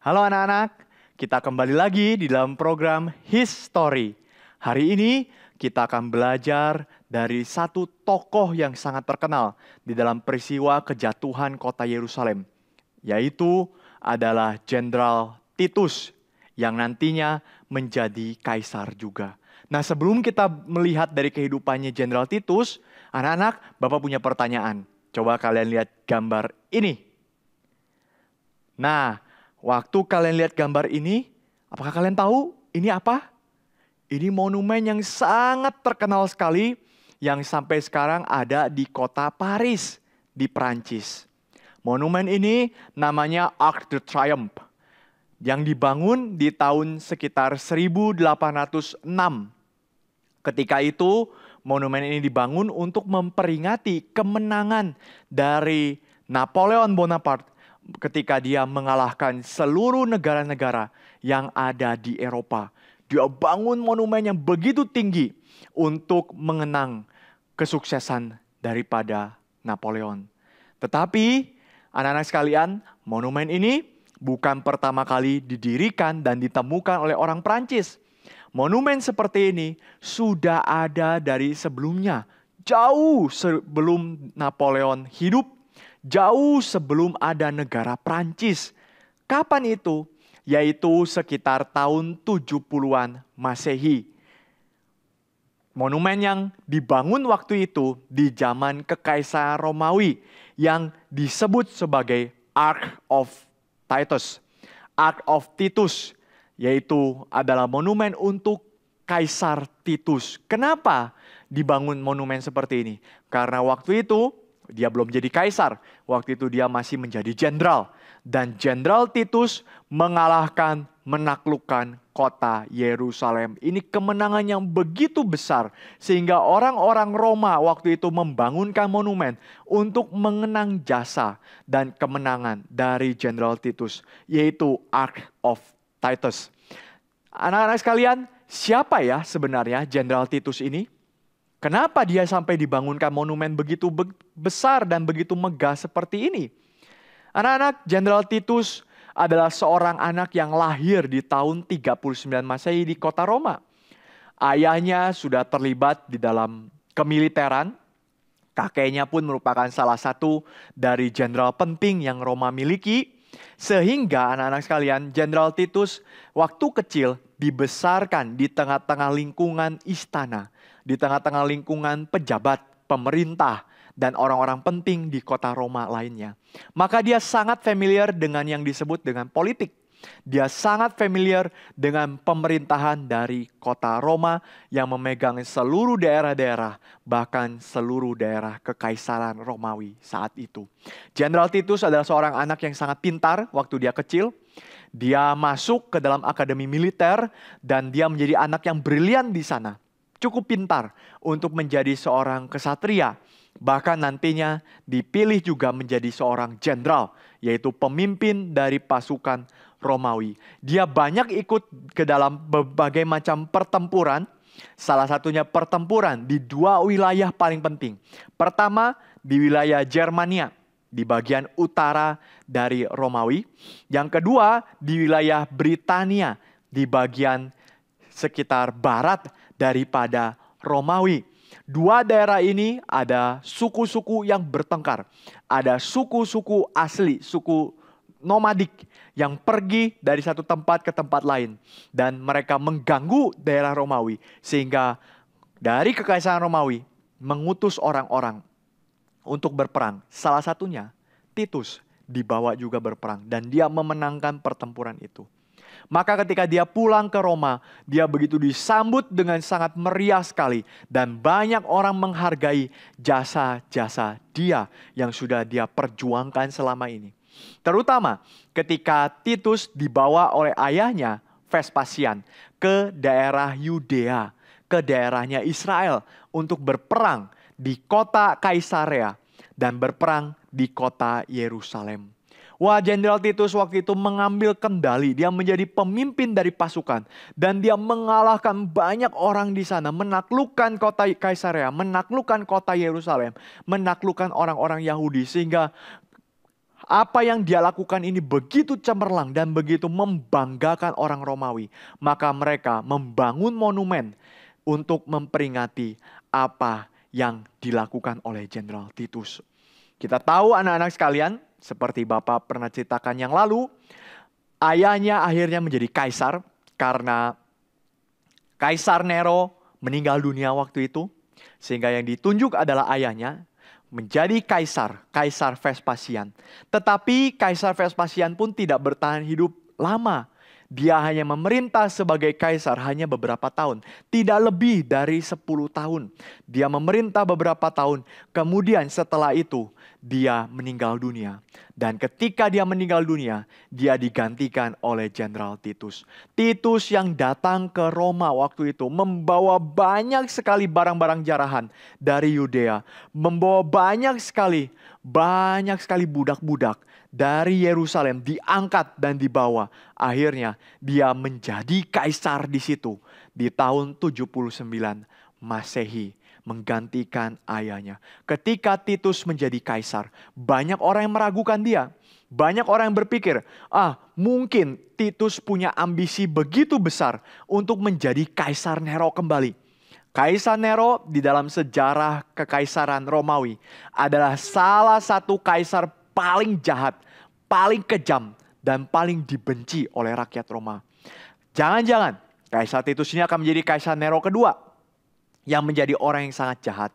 Halo anak-anak, kita kembali lagi di dalam program History. Hari ini kita akan belajar dari satu tokoh yang sangat terkenal di dalam peristiwa kejatuhan kota Yerusalem, yaitu adalah Jenderal Titus yang nantinya menjadi kaisar juga. Nah, sebelum kita melihat dari kehidupannya Jenderal Titus, anak-anak, Bapak punya pertanyaan. Coba kalian lihat gambar ini. Nah, waktu kalian lihat gambar ini, apakah kalian tahu ini apa? Ini monumen yang sangat terkenal sekali yang sampai sekarang ada di kota Paris di Prancis. Monumen ini namanya Arc de Triomphe yang dibangun di tahun sekitar 1806. Ketika itu, monumen ini dibangun untuk memperingati kemenangan dari Napoleon Bonaparte ketika dia mengalahkan seluruh negara-negara yang ada di Eropa. Dia bangun monumen yang begitu tinggi untuk mengenang kesuksesan daripada Napoleon. Tetapi, anak-anak sekalian, monumen ini bukan pertama kali didirikan dan ditemukan oleh orang Prancis. Monumen seperti ini sudah ada dari sebelumnya, jauh sebelum Napoleon hidup, jauh sebelum ada negara Prancis. Kapan itu? Yaitu sekitar tahun 70-an Masehi. Monumen yang dibangun waktu itu di zaman Kekaisaran Romawi yang disebut sebagai Arch of Titus. Arch of Titus, yaitu adalah monumen untuk Kaisar Titus. Kenapa dibangun monumen seperti ini? Karena waktu itu dia belum jadi kaisar. Waktu itu dia masih menjadi jenderal. Dan Jenderal Titus mengalahkan, menaklukkan kota Yerusalem. Ini kemenangan yang begitu besar. Sehingga orang-orang Roma waktu itu membangunkan monumen untuk mengenang jasa dan kemenangan dari Jenderal Titus. Yaitu Arch of Titus. Anak-anak sekalian, siapa ya sebenarnya Jenderal Titus ini? Kenapa dia sampai dibangunkan monumen begitu besar dan begitu megah seperti ini? Anak-anak, Jenderal Titus adalah seorang anak yang lahir di tahun 39 Masehi di kota Roma. Ayahnya sudah terlibat di dalam kemiliteran. Kakeknya pun merupakan salah satu dari jenderal penting yang Roma miliki. Sehingga anak-anak sekalian, Jenderal Titus waktu kecil dibesarkan di tengah-tengah lingkungan istana, di tengah-tengah lingkungan pejabat, pemerintah, dan orang-orang penting di kota Roma lainnya. Maka dia sangat familiar dengan yang disebut dengan politik. Dia sangat familiar dengan pemerintahan dari kota Roma yang memegang seluruh daerah-daerah, bahkan seluruh daerah kekaisaran Romawi saat itu. Jenderal Titus adalah seorang anak yang sangat pintar waktu dia kecil. Dia masuk ke dalam akademi militer dan dia menjadi anak yang brilian di sana. Cukup pintar untuk menjadi seorang kesatria. Bahkan nantinya dipilih juga menjadi seorang jenderal, yaitu pemimpin dari pasukan Romawi. Dia banyak ikut ke dalam berbagai macam pertempuran. Salah satunya pertempuran di dua wilayah paling penting. Pertama di wilayah Germania, di bagian utara dari Romawi. Yang kedua di wilayah Britania, di bagian sekitar barat daripada Romawi. Dua daerah ini ada suku-suku yang bertengkar. Ada suku-suku asli, suku nomadik yang pergi dari satu tempat ke tempat lain. Dan mereka mengganggu daerah Romawi. Sehingga dari Kekaisaran Romawi mengutus orang-orang untuk berperang. Salah satunya Titus dibawa juga berperang. Dan dia memenangkan pertempuran itu. Maka ketika dia pulang ke Roma, dia begitu disambut dengan sangat meriah sekali. Dan banyak orang menghargai jasa-jasa dia yang sudah dia perjuangkan selama ini. Terutama ketika Titus dibawa oleh ayahnya, Vespasian, ke daerah Yudea, ke daerahnya Israel untuk berperang di kota Kaisarea dan berperang di kota Yerusalem. Wah, Jenderal Titus waktu itu mengambil kendali. Dia menjadi pemimpin dari pasukan. Dan dia mengalahkan banyak orang di sana. Menaklukkan kota Kaisarea. Menaklukkan kota Yerusalem. Menaklukkan orang-orang Yahudi. Sehingga Apa yang dia lakukan ini begitu cemerlang dan begitu membanggakan orang Romawi. Maka mereka membangun monumen untuk memperingati apa yang dilakukan oleh Jenderal Titus. Kita tahu anak-anak sekalian, seperti Bapak pernah ceritakan yang lalu, ayahnya akhirnya menjadi kaisar karena Kaisar Nero meninggal dunia waktu itu. Sehingga yang ditunjuk adalah ayahnya menjadi kaisar, Kaisar Vespasian. Tetapi Kaisar Vespasian pun tidak bertahan hidup lama. Dia hanya memerintah sebagai kaisar hanya beberapa tahun. Tidak lebih dari 10 tahun. Dia memerintah beberapa tahun. Kemudian setelah itu dia meninggal dunia. Dan ketika dia meninggal dunia, dia digantikan oleh Jenderal Titus. Titus yang datang ke Roma waktu itu membawa banyak sekali barang-barang jarahan dari Yudea. Membawa banyak sekali budak-budak dari Yerusalem diangkat dan dibawa. Akhirnya dia menjadi kaisar di situ di tahun 79 Masehi, menggantikan ayahnya. Ketika Titus menjadi kaisar, banyak orang yang meragukan dia. Banyak orang yang berpikir, mungkin Titus punya ambisi begitu besar untuk menjadi Kaisar Nero kembali. Kaisar Nero di dalam sejarah kekaisaran Romawi adalah salah satu kaisar paling jahat, paling kejam, dan paling dibenci oleh rakyat Roma. Jangan-jangan Kaisar Titus ini akan menjadi Kaisar Nero kedua yang menjadi orang yang sangat jahat.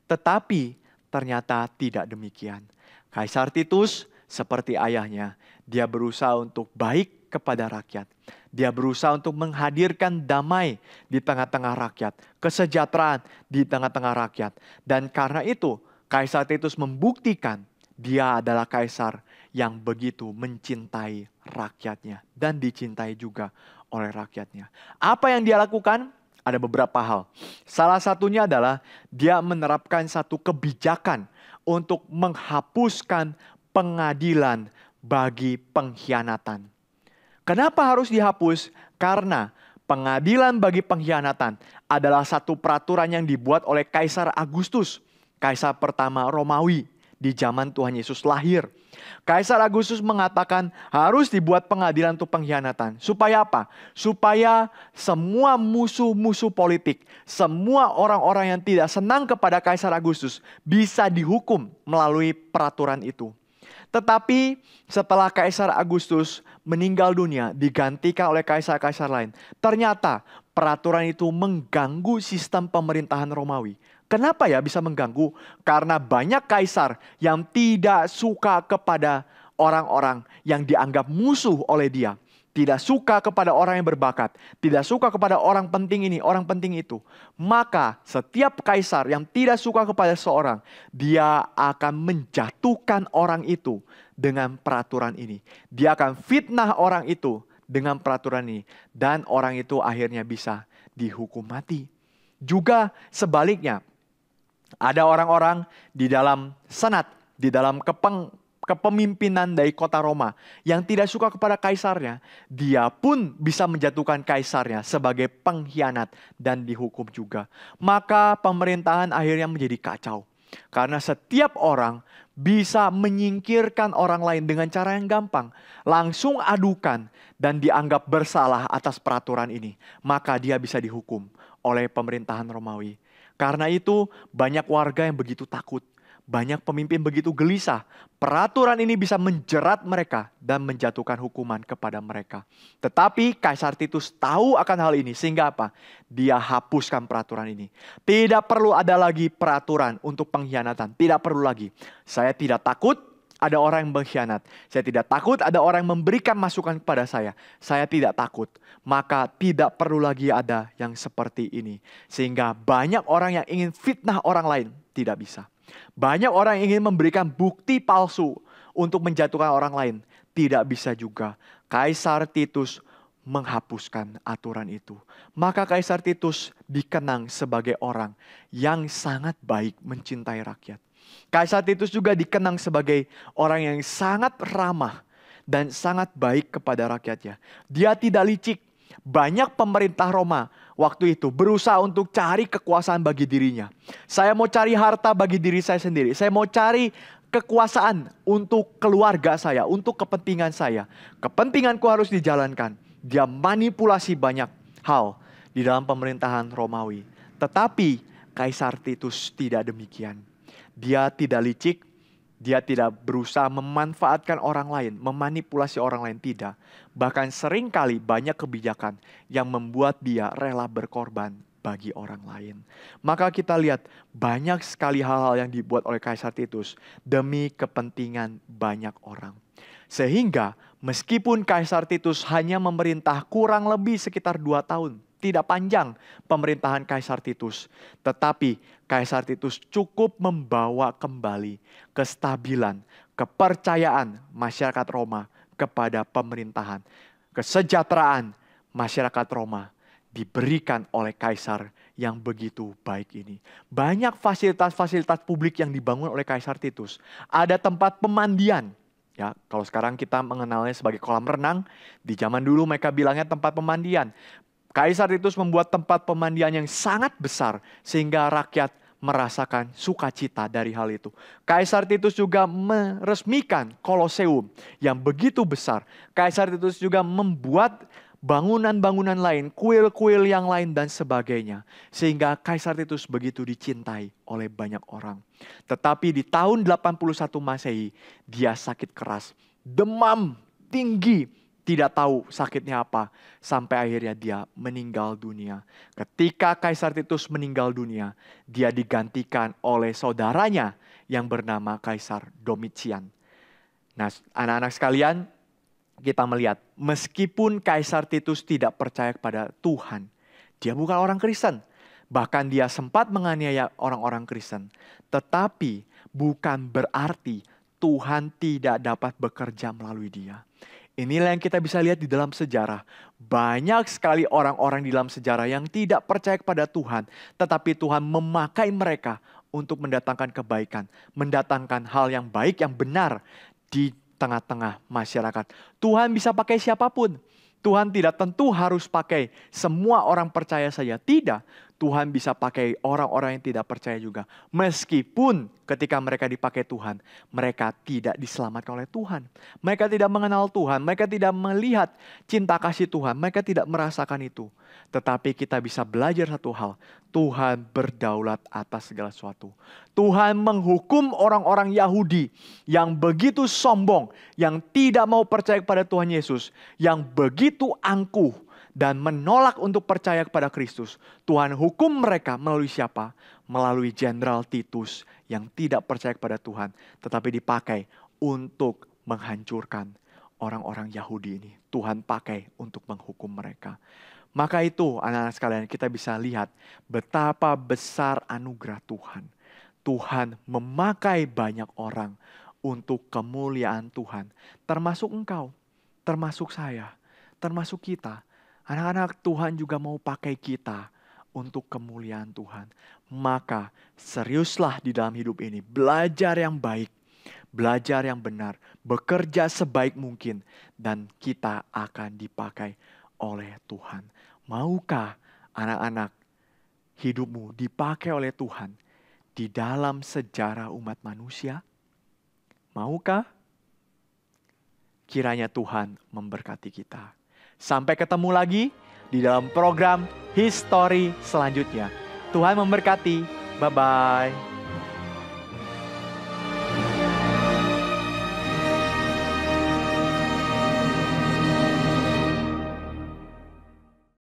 Tetapi ternyata tidak demikian. Kaisar Titus seperti ayahnya, dia berusaha untuk baik kepada rakyat. Dia berusaha untuk menghadirkan damai di tengah-tengah rakyat, kesejahteraan di tengah-tengah rakyat. Dan karena itu Kaisar Titus membuktikan dia adalah kaisar yang begitu mencintai rakyatnya dan dicintai juga oleh rakyatnya. Apa yang dia lakukan? Ada beberapa hal. Salah satunya adalah dia menerapkan satu kebijakan untuk menghapuskan pengadilan bagi pengkhianatan. Kenapa harus dihapus? Karena pengadilan bagi pengkhianatan adalah satu peraturan yang dibuat oleh Kaisar Agustus, kaisar pertama Romawi di zaman Tuhan Yesus lahir. Kaisar Agustus mengatakan harus dibuat pengadilan untuk pengkhianatan. Supaya apa? Supaya semua musuh-musuh politik, semua orang-orang yang tidak senang kepada Kaisar Agustus bisa dihukum melalui peraturan itu. Tetapi setelah Kaisar Agustus meninggal dunia, digantikan oleh kaisar-kaisar lain, ternyata peraturan itu mengganggu sistem pemerintahan Romawi. Kenapa ya bisa mengganggu? Karena banyak kaisar yang tidak suka kepada orang-orang yang dianggap musuh oleh dia. Tidak suka kepada orang yang berbakat. Tidak suka kepada orang penting ini, orang penting itu. Maka setiap kaisar yang tidak suka kepada seorang, dia akan menjatuhkan orang itu dengan peraturan ini. Dia akan fitnah orang itu dengan peraturan ini. Dan orang itu akhirnya bisa dihukum mati. Juga sebaliknya, ada orang-orang di dalam senat, di dalam kepemimpinan dari kota Roma yang tidak suka kepada kaisarnya, dia pun bisa menjatuhkan kaisarnya sebagai pengkhianat dan dihukum juga. Maka pemerintahan akhirnya menjadi kacau. Karena setiap orang bisa menyingkirkan orang lain dengan cara yang gampang. Langsung adukan dan dianggap bersalah atas peraturan ini. Maka dia bisa dihukum oleh pemerintahan Romawi. Karena itu banyak warga yang begitu takut. Banyak pemimpin begitu gelisah. Peraturan ini bisa menjerat mereka dan menjatuhkan hukuman kepada mereka. Tetapi Kaisar Titus tahu akan hal ini. Sehingga apa? Dia hapuskan peraturan ini. Tidak perlu ada lagi peraturan untuk pengkhianatan. Tidak perlu lagi. Saya tidak takut ada orang yang mengkhianat. Saya tidak takut ada orang yang memberikan masukan kepada saya. Saya tidak takut. Maka tidak perlu lagi ada yang seperti ini. Sehingga banyak orang yang ingin fitnah orang lain tidak bisa. Banyak orang yang ingin memberikan bukti palsu untuk menjatuhkan orang lain. Tidak bisa juga. Kaisar Titus menghapuskan aturan itu. Maka Kaisar Titus dikenang sebagai orang yang sangat baik mencintai rakyat. Kaisar Titus juga dikenang sebagai orang yang sangat ramah dan sangat baik kepada rakyatnya. Dia tidak licik. Banyak pemerintah Roma waktu itu berusaha untuk cari kekuasaan bagi dirinya. Saya mau cari harta bagi diri saya sendiri. Saya mau cari kekuasaan untuk keluarga saya, untuk kepentingan saya. Kepentinganku harus dijalankan. Dia manipulasi banyak hal di dalam pemerintahan Romawi. Tetapi Kaisar Titus tidak demikian. Dia tidak licik, dia tidak berusaha memanfaatkan orang lain, memanipulasi orang lain, tidak. Bahkan seringkali banyak kebijakan yang membuat dia rela berkorban bagi orang lain. Maka kita lihat banyak sekali hal-hal yang dibuat oleh Kaisar Titus demi kepentingan banyak orang. Sehingga meskipun Kaisar Titus hanya memerintah kurang lebih sekitar 2 tahun, tidak panjang pemerintahan Kaisar Titus, tetapi Kaisar Titus cukup membawa kembali kestabilan, kepercayaan masyarakat Roma kepada pemerintahan. Kesejahteraan masyarakat Roma diberikan oleh Kaisar yang begitu baik ini. Banyak fasilitas-fasilitas publik yang dibangun oleh Kaisar Titus. Ada tempat pemandian. Ya, kalau sekarang kita mengenalnya sebagai kolam renang, di zaman dulu mereka bilangnya tempat pemandian. Kaisar Titus membuat tempat pemandian yang sangat besar sehingga rakyat merasakan sukacita dari hal itu. Kaisar Titus juga meresmikan Koloseum yang begitu besar. Kaisar Titus juga membuat bangunan-bangunan lain, kuil-kuil yang lain dan sebagainya. Sehingga Kaisar Titus begitu dicintai oleh banyak orang. Tetapi di tahun 81 Masehi, dia sakit keras, demam tinggi. Tidak tahu sakitnya apa, sampai akhirnya dia meninggal dunia. Ketika Kaisar Titus meninggal dunia, dia digantikan oleh saudaranya yang bernama Kaisar Domitian. Nah, anak-anak sekalian, kita melihat meskipun Kaisar Titus tidak percaya kepada Tuhan, dia bukan orang Kristen. Bahkan dia sempat menganiaya orang-orang Kristen. Tetapi bukan berarti Tuhan tidak dapat bekerja melalui dia. Inilah yang kita bisa lihat di dalam sejarah. Banyak sekali orang-orang di dalam sejarah yang tidak percaya kepada Tuhan. Tetapi Tuhan memakai mereka untuk mendatangkan kebaikan. Mendatangkan hal yang baik, yang benar di tengah-tengah masyarakat. Tuhan bisa pakai siapapun. Tuhan tidak tentu harus pakai semua orang percaya saja. Tidak. Tuhan bisa pakai orang-orang yang tidak percaya juga. Meskipun ketika mereka dipakai Tuhan, mereka tidak diselamatkan oleh Tuhan. Mereka tidak mengenal Tuhan, mereka tidak melihat cinta kasih Tuhan, mereka tidak merasakan itu. Tetapi kita bisa belajar satu hal, Tuhan berdaulat atas segala sesuatu. Tuhan menghukum orang-orang Yahudi yang begitu sombong, yang tidak mau percaya kepada Tuhan Yesus, yang begitu angkuh, dan menolak untuk percaya kepada Kristus. Tuhan hukum mereka melalui siapa? Melalui Jenderal Titus yang tidak percaya kepada Tuhan. Tetapi dipakai untuk menghancurkan orang-orang Yahudi ini. Tuhan pakai untuk menghukum mereka. Maka itu anak-anak sekalian, kita bisa lihat betapa besar anugerah Tuhan. Tuhan memakai banyak orang untuk kemuliaan Tuhan. Termasuk engkau, termasuk saya, termasuk kita. Anak-anak, Tuhan juga mau pakai kita untuk kemuliaan Tuhan. Maka seriuslah di dalam hidup ini. Belajar yang baik, belajar yang benar, bekerja sebaik mungkin. Dan kita akan dipakai oleh Tuhan. Maukah anak-anak hidupmu dipakai oleh Tuhan di dalam sejarah umat manusia? Maukah? Kiranya Tuhan memberkati kita. Sampai ketemu lagi di dalam program History selanjutnya. Tuhan memberkati. Bye-bye.